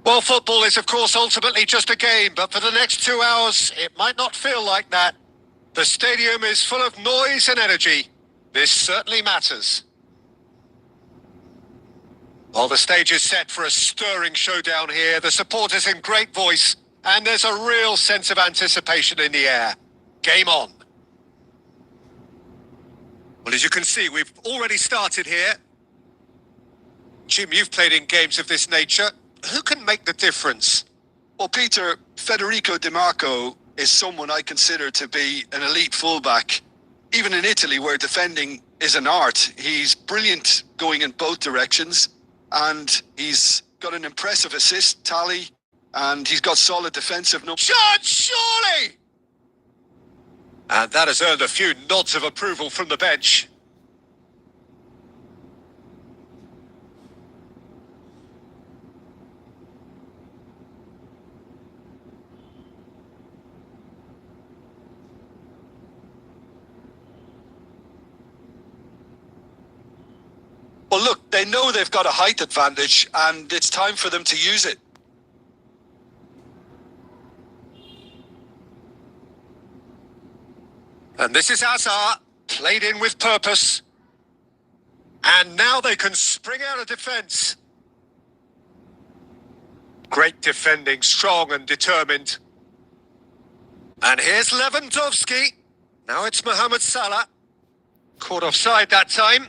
Well, football is, of course, ultimately just a game, but for the next 2 hours, it might not feel like that. The stadium is full of noise and energy. This certainly matters. Well, the stage is set for a stirring showdown here. The supporters in great voice, and there's a real sense of anticipation in the air. Game on. Well, as you can see, we've already started here. Jim, you've played in games of this nature. Who can make the difference? Well, Peter, Federico Di Marco is someone I consider to be an elite fullback. Even in Italy, where defending is an art, he's brilliant going in both directions, and he's got an impressive assist tally, and he's got solid defensive numbers. Shot, surely! And that has earned a few nods of approval from the bench. Well, look, they know they've got a height advantage, and it's time for them to use it. And this is Hazard, played in with purpose. And now they can spring out of defence. Great defending, strong and determined. And here's Lewandowski. Now it's Mohamed Salah. Caught offside that time.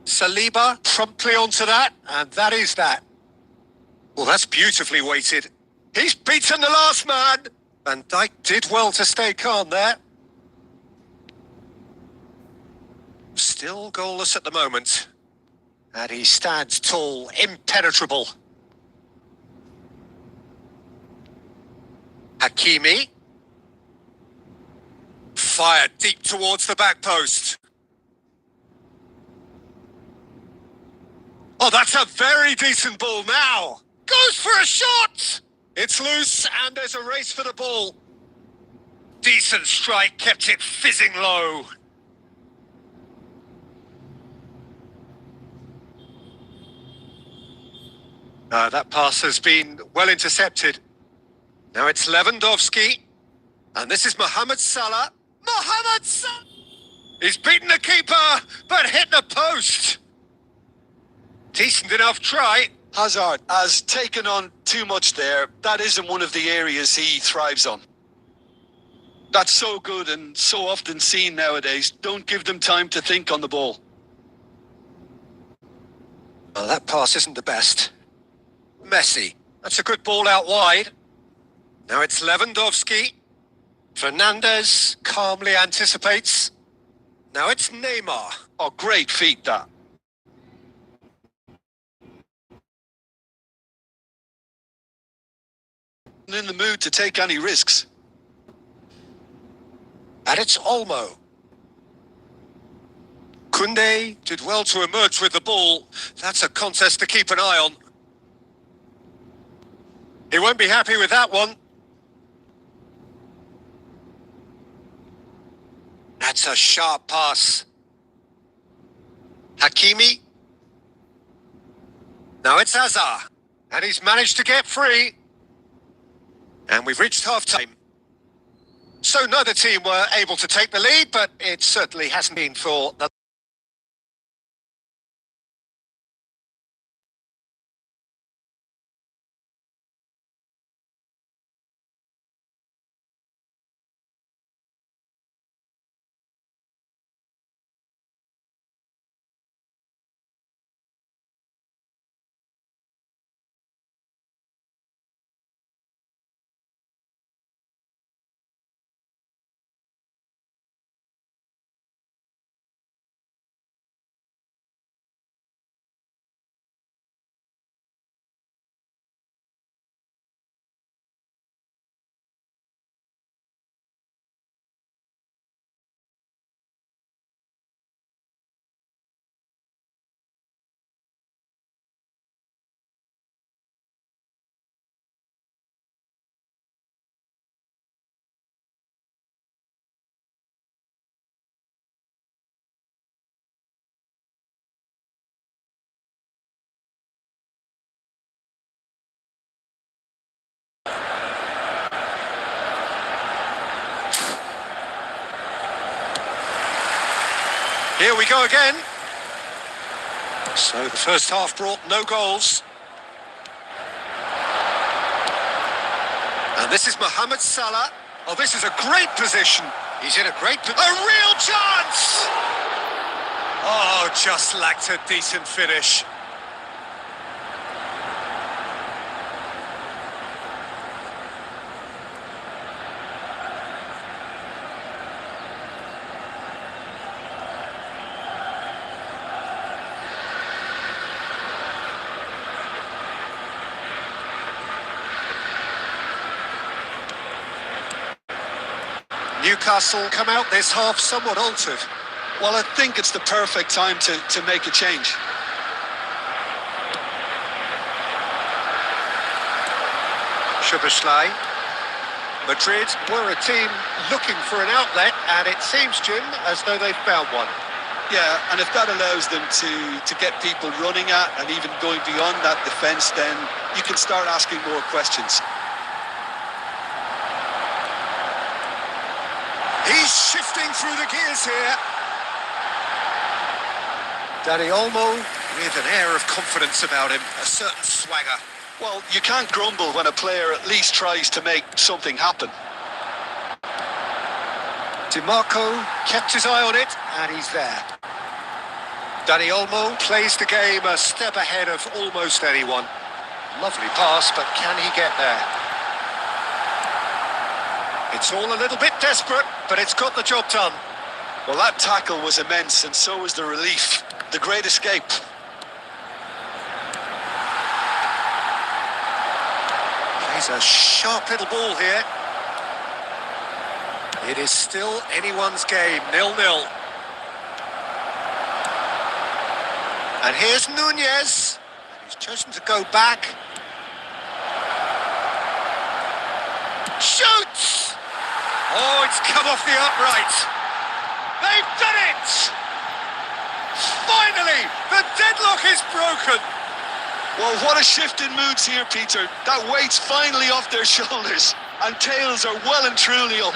Saliba promptly onto that, and that is that. Well, that's beautifully weighted. He's beaten the last man. Van Dijk did well to stay calm there. Still goalless at the moment. And he stands tall, impenetrable. Hakimi. Fired deep towards the back post. Oh, that's a very decent ball now. Goes for a shot. It's loose and there's a race for the ball. Decent strike, kept it fizzing low. That pass has been well intercepted. Now it's Lewandowski. And this is Mohamed Salah. Mohamed Salah! He's beaten the keeper, but hit the post. Decent enough try. Hazard has taken on too much there. That isn't one of the areas he thrives on. That's so good and so often seen nowadays. Don't give them time to think on the ball. Well, that pass isn't the best. Messi. That's a good ball out wide. Now it's Lewandowski. Fernandes calmly anticipates. Now it's Neymar. Oh, great feat that. In the mood to take any risks. And it's Olmo. Koundé did well to emerge with the ball. That's a contest to keep an eye on. He won't be happy with that one. That's a sharp pass. Hakimi. Now it's Hazard. And he's managed to get free. And we've reached half-time. So neither team were able to take the lead, but it certainly hasn't been for the Here we go again. So the first half brought no goals. And this is Mohamed Salah. Oh, this is a great position. He's in a great position. A real chance! Oh, just lacked a decent finish. Newcastle come out this half somewhat altered. Well, I think it's the perfect time to make a change. Szoboszlai. Madrid were a team looking for an outlet, and it seems, Jim, as though they've found one. Yeah, and if that allows them to get people running at and even going beyond that defence, then you can start asking more questions. He's shifting through the gears here. Dani Olmo with an air of confidence about him, a certain swagger. Well, you can't grumble when a player at least tries to make something happen. DiMarco kept his eye on it, and he's there. Dani Olmo plays the game a step ahead of almost anyone. Lovely pass, but can he get there? It's all a little bit desperate, but it's got the job done. Well, that tackle was immense, and so was the relief. The great escape. Plays a sharp little ball here. It is still anyone's game, 0-0. And here's Nunez. He's chosen to go back. Shoots! Oh, it's come off the upright. They've done it! Finally, the deadlock is broken. Well, what a shift in moods here, Peter. That weight's finally off their shoulders, and tails are well and truly up.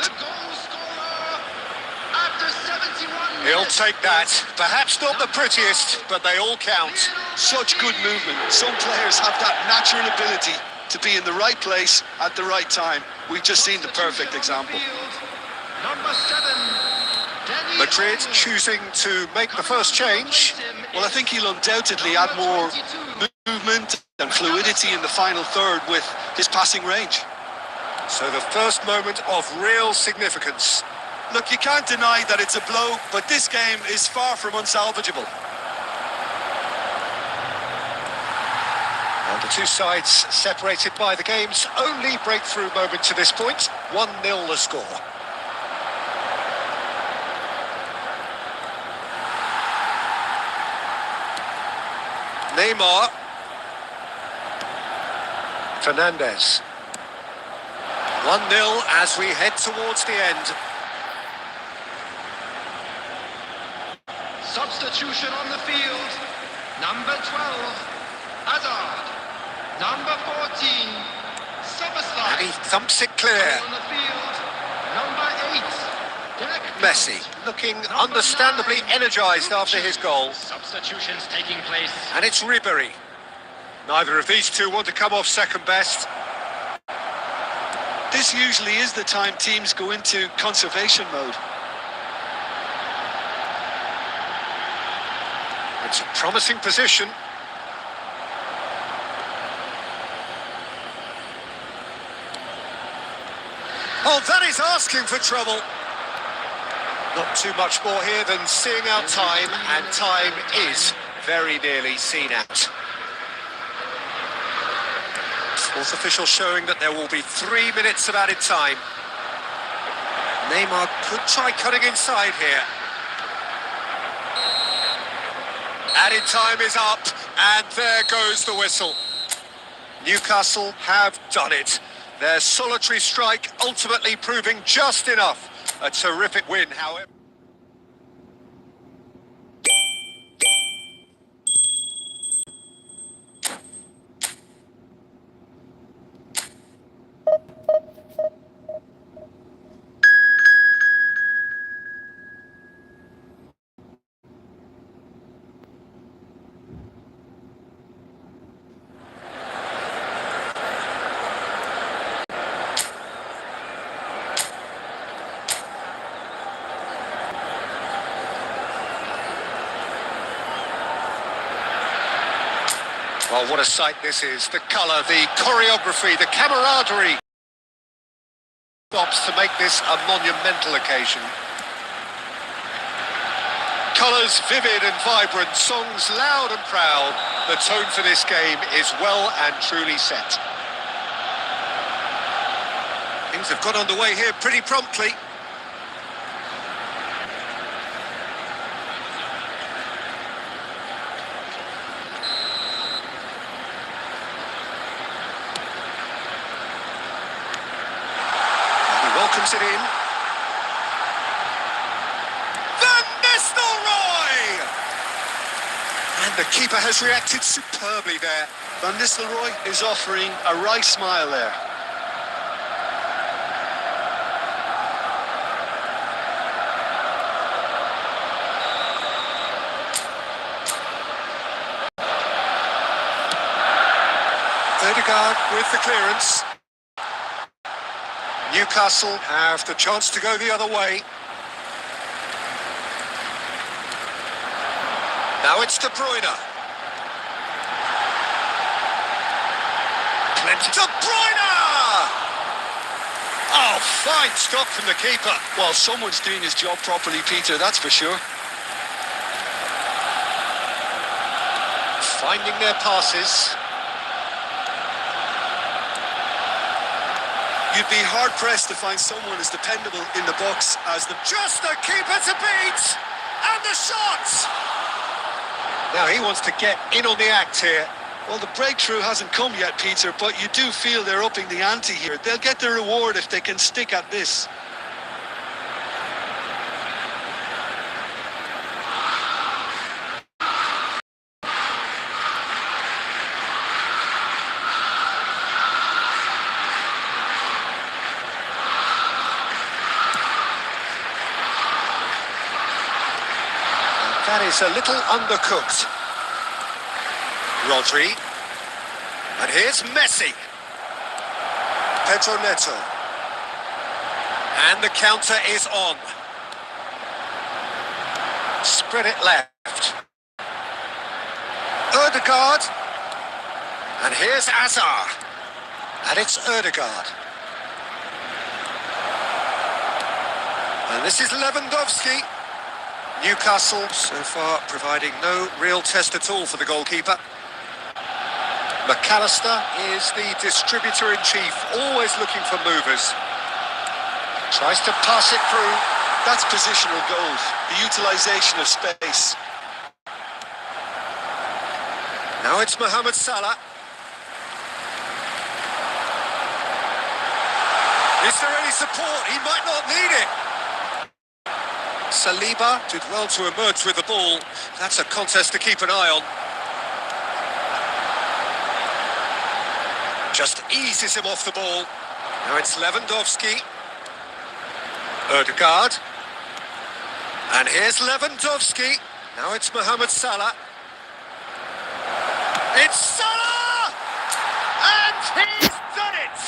He'll take that. Perhaps not the prettiest, but they all count. Such good movement. Some players have that natural ability to be in the right place at the right time. We've just seen the perfect example. Madrid choosing to make the first change. Well, I think he'll undoubtedly add more movement and fluidity in the final third with his passing range. So the first moment of real significance. Look, you can't deny that it's a blow, but this game is far from unsalvageable. And the two sides separated by the game's only breakthrough moment to this point. 1-0 the score. Neymar. Fernandes. 1-0 as we head towards the end. Substitution on the field. Number 12, Hazard. Number 14, Szoboszlai. And he thumps it clear. On the field. Number 8, Messi looking understandably energised after his goal. Substitutions taking place. And it's Ribery. Neither of these two want to come off second best. This usually is the time teams go into conservation mode. It's a promising position. Oh, that is asking for trouble. Not too much more here than seeing out time, and time is very nearly seen out. Fourth official showing that there will be 3 minutes of added time. Neymar could try cutting inside here. Added time is up, and there goes the whistle. Newcastle have done it. Their solitary strike ultimately proving just enough. A terrific win, however. Well, what a sight this is. The colour, the choreography, the camaraderie stops to make this a monumental occasion. Colours vivid and vibrant, songs loud and proud. The tone for this game is well and truly set. Things have got underway here pretty promptly. Welcomes it in. Van Nistelrooy! And the keeper has reacted superbly there. Van Nistelrooy is offering a right smile there. Ødegaard with the clearance. Newcastle have the chance to go the other way. Now it's De Bruyne. Plenty. De Bruyne! Oh, fine stop from the keeper. Well, someone's doing his job properly, Peter, that's for sure. Finding their passes. You'd be hard-pressed to find someone as dependable in the box as the... Just the keeper to beat! And the shot! Now he wants to get in on the act here. Well, the breakthrough hasn't come yet, Peter, but you do feel they're upping the ante here. They'll get their reward if they can stick at this. That is a little undercooked. Rodri. And here's Messi. Pedro Neto. And the counter is on. Spread it left. Ødegaard. And here's Azar. And it's Ødegaard. And this is Lewandowski. Newcastle so far providing no real test at all for the goalkeeper. McAllister is the distributor-in-chief, always looking for movers. Tries to pass it through. That's positional goals, the utilisation of space. Now it's Mohamed Salah. Is there any support? He might not need it. Saliba did well to emerge with the ball. That's a contest to keep an eye on. Just eases him off the ball. Now it's Lewandowski. Ødegaard. And here's Lewandowski. Now it's Mohamed Salah. It's Salah! And he's done it!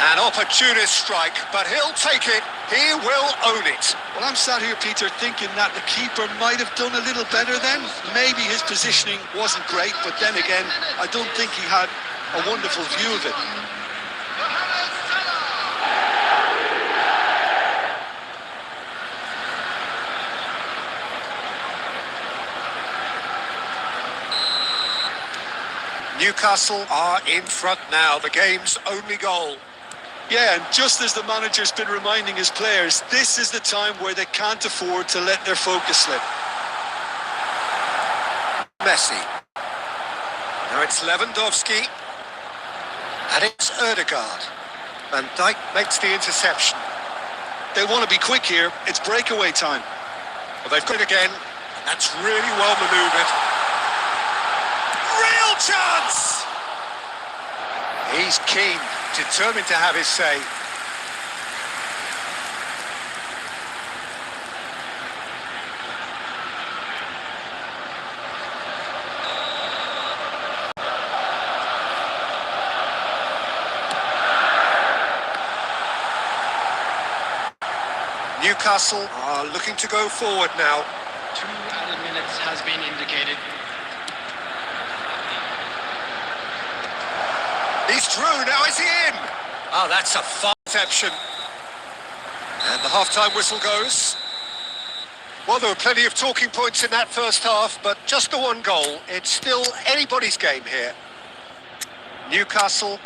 An opportunist strike, but he'll take it. He will own it. Well, I'm sat here, Peter, thinking that the keeper might have done a little better then. Maybe his positioning wasn't great, but then again, I don't think he had a wonderful view of it. Newcastle are in front now, the game's only goal. Yeah, and just as the manager's been reminding his players, this is the time where they can't afford to let their focus slip. Messi. Now it's Lewandowski. And it's Ødegaard. Van Dijk makes the interception. They want to be quick here. It's breakaway time. Well, they've got it again. That's really well manoeuvred. Real chance! He's keen, determined to have his say. Newcastle are looking to go forward now. 2 added minutes. minutes has been indicated. He's through, now is he in? Oh, that's a fine reception. And the half-time whistle goes. Well, there were plenty of talking points in that first half, but just the one goal. It's still anybody's game here. Newcastle.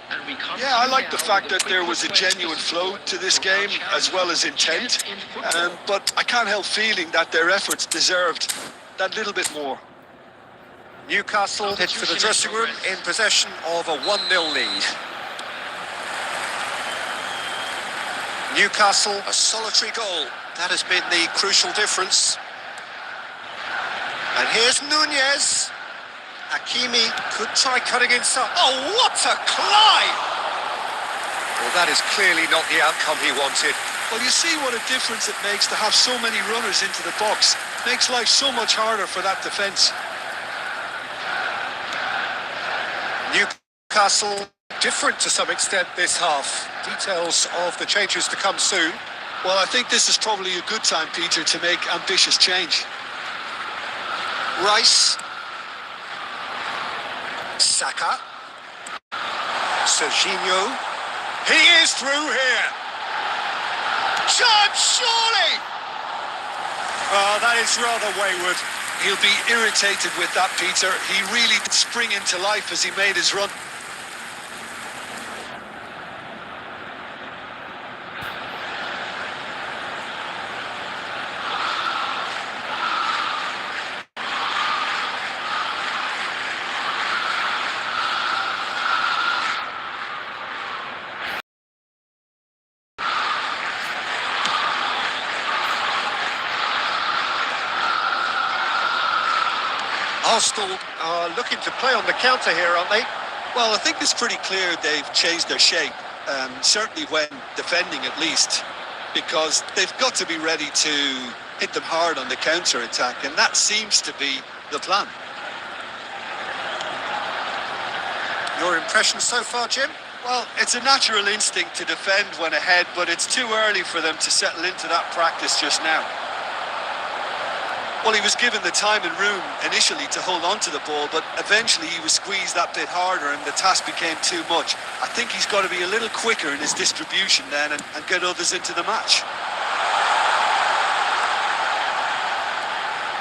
And we come Yeah, I like the now fact with that there was a quickest way genuine to flow score to this for our game, as well as champions intent. in football. But I can't help feeling that their efforts deserved that little bit more. Newcastle head for the dressing room in possession of a 1-0 lead. Newcastle, a solitary goal. That has been the crucial difference. And here's Nunez. Hakimi could try cutting inside. Oh, what a climb! Well, that is clearly not the outcome he wanted. Well, you see what a difference it makes to have so many runners into the box. Makes life so much harder for that defence. Newcastle different to some extent this half. Details of the changes to come soon. Well, I think this is probably a good time, Peter, to make ambitious change. Rice. Saka. Serginho. He is through here. Chance, surely! Oh, that is rather wayward. He'll be irritated with that, Peter. He really did spring into life as he made his run. Arsenal are looking to play on the counter here, aren't they? Well, I think it's pretty clear they've changed their shape, certainly when defending at least, because they've got to be ready to hit them hard on the counter-attack, and that seems to be the plan. Your impression so far, Jim? Well, it's a natural instinct to defend when ahead, but it's too early for them to settle into that practice just now. Well, he was given the time and room initially to hold on to the ball, but eventually he was squeezed that bit harder and the task became too much. I think he's got to be a little quicker in his distribution then and get others into the match.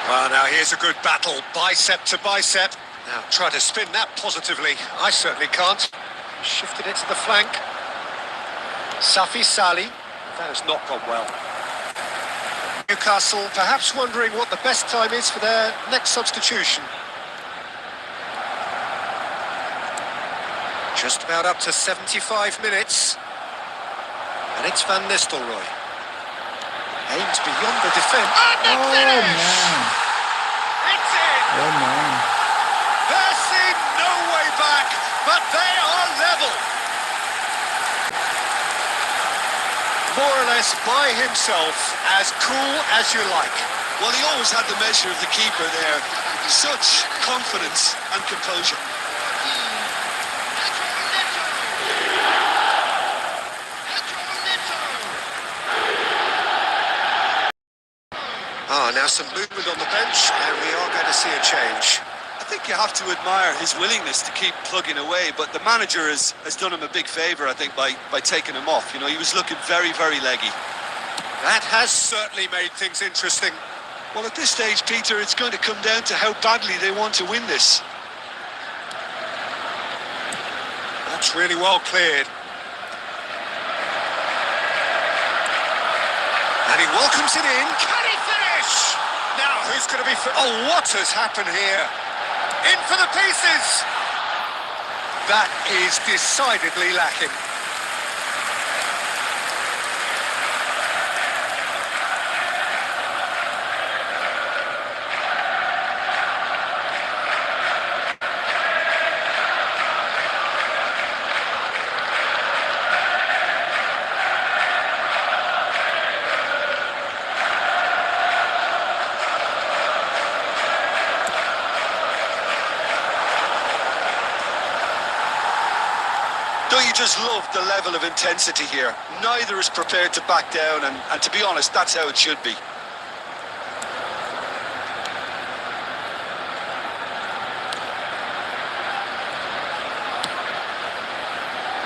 Well, now here's a good battle, bicep to bicep. Now try to spin that positively. I certainly can't. Shifted it to the flank. Safi Sali. That has not gone well. Newcastle perhaps wondering what the best time is for their next substitution. Just about up to 75 minutes. And it's Van Nistelrooy. Aims beyond the defence. And the finish! Man. It's in! Oh, man. There's seen no way back, but they are level. More or less by himself, as cool as you like. Well, he always had the measure of the keeper there. Such confidence and composure. Ah, now some movement on the bench, and we are going to see a change. I think you have to admire his willingness to keep plugging away, but the manager has done him a big favour, I think, by taking him off. You know, he was looking very, very leggy. That has certainly made things interesting. Well, at this stage, Peter, it's going to come down to how badly they want to win this. That's really well cleared. And he welcomes it in. Can he finish? Now, who's going to be... Oh, what has happened here? In for the pieces! That is decidedly lacking. Don't you just love the level of intensity here? Neither is prepared to back down, and to be honest, that's how it should be.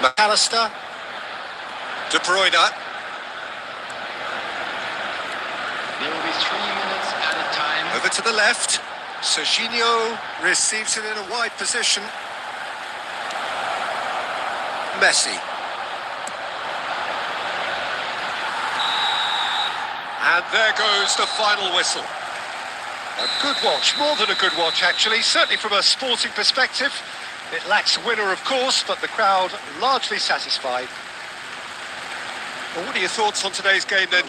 McAllister. De Bruyne. There will be 3 minutes added time. Over to the left. Serginho receives it in a wide position. Messi. And there goes the final whistle. A good watch, more than a good watch actually, certainly from a sporting perspective. It lacks a winner of course, but the crowd largely satisfied. Well, what are your thoughts on today's game then?